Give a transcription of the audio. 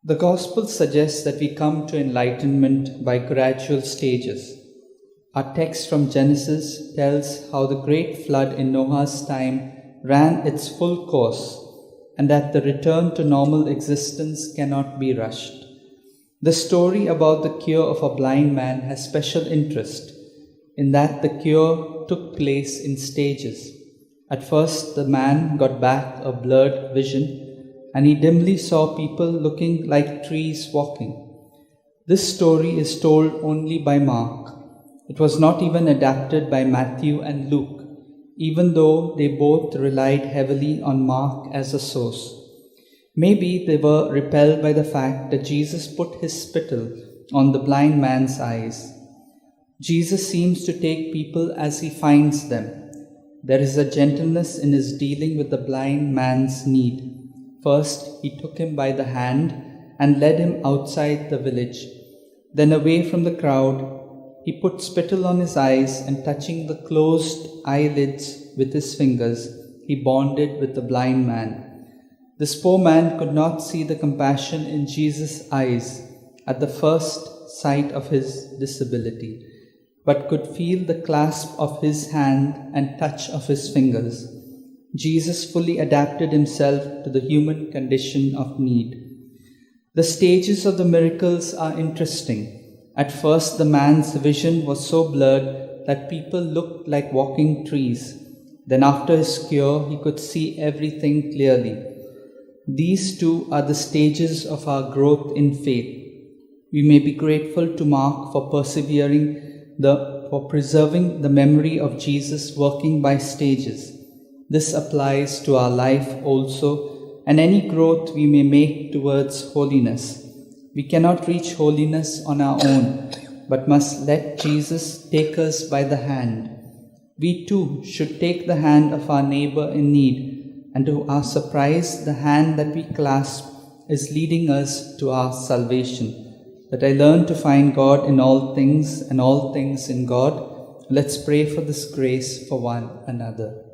The Gospel suggests that we come to enlightenment by gradual stages. Our text from Genesis tells how the great flood in Noah's time ran its full course, and that the return to normal existence cannot be rushed. The story about the cure of a blind man has special interest in that the cure took place in stages. At first, the man got back a blurred vision, and he dimly saw people looking like trees walking. This story is told only by Mark. It was not even adapted by Matthew and Luke, even though they both relied heavily on Mark as a source. Maybe they were repelled by the fact that Jesus put his spittle on the blind man's eyes. Jesus seems to take people as he finds them. There is a gentleness in his dealing with the blind man's need. First, he took him by the hand and led him outside the village. Then, away from the crowd, he put spittle on his eyes, and touching the closed eyelids with his fingers, he bonded with the blind man. This poor man could not see the compassion in Jesus' eyes at the first sight of his disability, but could feel the clasp of his hand and touch of his fingers. Jesus fully adapted himself to the human condition of need. The stages of the miracles are interesting. At first, the man's vision was so blurred that people looked like walking trees. Then, after his cure, he could see everything clearly. These two are the stages of our growth in faith. We may be grateful to Mark for preserving the memory of Jesus working by stages. This applies to our life also, and any growth we may make towards holiness. We cannot reach holiness on our own, but must let Jesus take us by the hand. We too should take the hand of our neighbor in need, and to our surprise, the hand that we clasp is leading us to our salvation. That I learn to find God in all things and all things in God. Let's pray for this grace for one another.